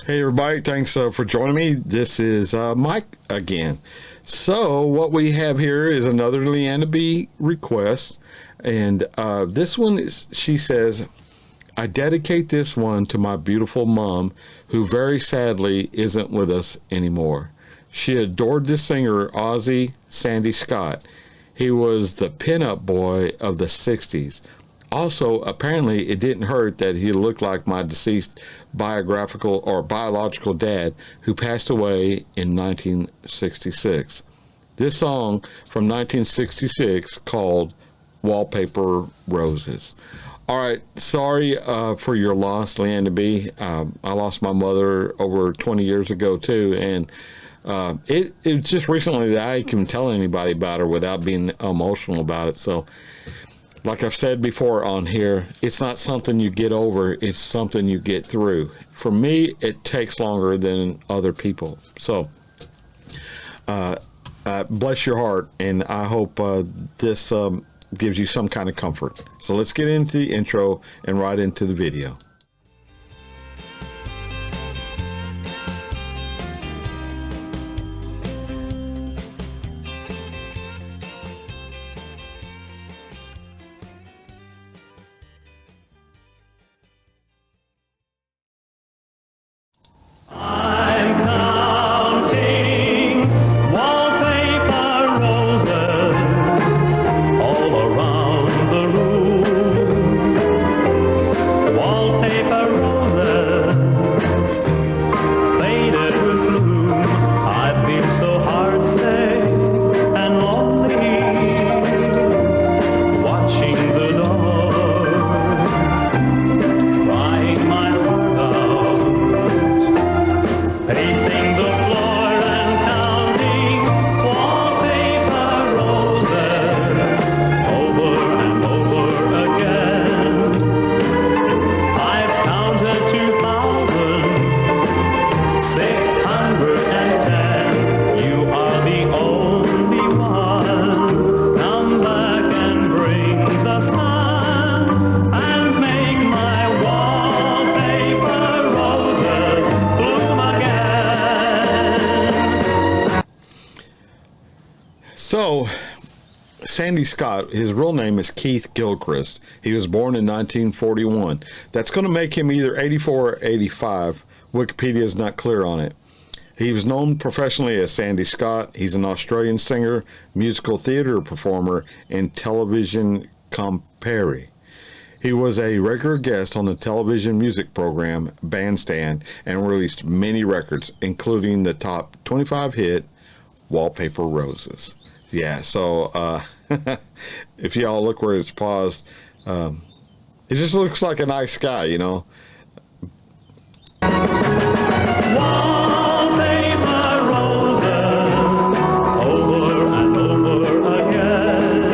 Hey everybody, thanks for joining me. This is Mike again. So what we have here is another Leanna B request, and this one is, she says, I dedicate this one to my beautiful mom, who very sadly isn't with us anymore. She adored the singer Ozzy Sandy Scott. He was the pinup boy of the 60s. Also, apparently, it didn't hurt that he looked like my deceased biographical or biological dad, who passed away in 1966. This song from 1966 called Wallpaper Roses. All right, sorry for your loss, Leanna B. I lost my mother over 20 years ago, too, and it's just recently that I can tell anybody about her without being emotional about it, so... Like I've said before on here, it's not something you get over, it's something you get through. For me, it takes longer than other people. So, bless your heart, and I hope this gives you some kind of comfort. So let's get into the intro and right into the video. So, Sandy Scott, his real name is Keith Gilchrist. He was born in 1941. That's going to make him either 84 or 85. Wikipedia is not clear on it. He was known professionally as Sandy Scott. He's an Australian singer, musical theater performer, and television compere. He was a regular guest on the television music program Bandstand and released many records, including the top 25 hit Wallpaper Roses. Yeah, so if y'all look where it's paused, it just looks like a nice guy, you know. Wallpaper roses, over and over again.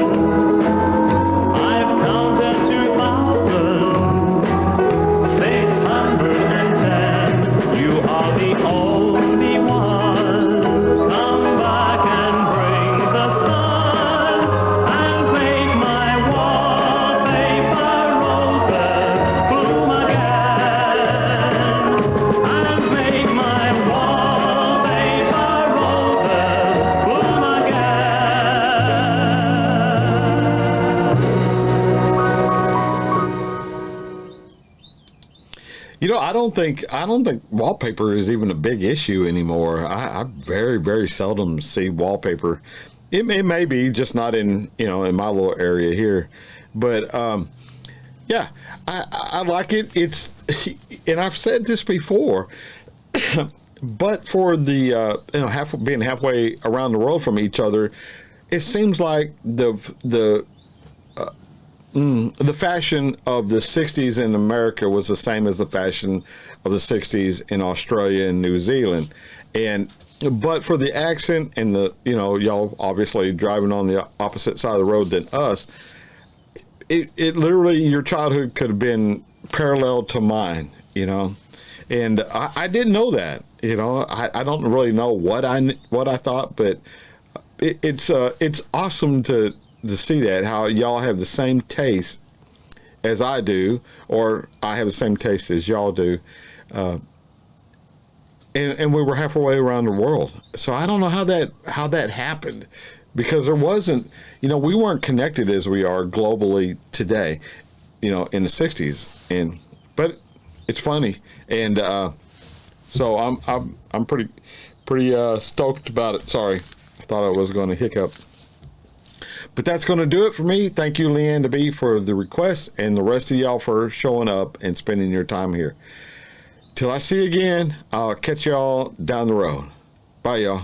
I've counted 2,610. You are the only one. Come back and bring the sun and make my wallpaper roses bloom again. And make my wallpaper roses bloom again. You know, I don't think wallpaper is even a big issue anymore. I very, very seldom see wallpaper. It may be just not in, you know, in my little area here, but yeah, I like it. It's, and I've said this before, but for the you know, being halfway around the world from each other, it seems like the fashion of the 60s in America was the same as the fashion of the 60s in Australia and New Zealand. But for the accent and the, you know, y'all obviously driving on the opposite side of the road than us, it literally, your childhood could have been parallel to mine, you know. And I didn't know that, you know. I don't really know what I thought, but it's awesome to see that, how y'all have the same taste as I do, or I have the same taste as y'all do. and we were halfway around the world. So I don't know how that happened, because there wasn't, we weren't connected as we are globally today, in the '60s. But it's funny, and so I'm pretty stoked about it. Sorry, I thought I was going to hiccup. But that's going to do it for me. Thank you, Leanne DeBee, for the request, and the rest of y'all for showing up and spending your time here. Till I see you again, I'll catch y'all down the road. Bye, y'all.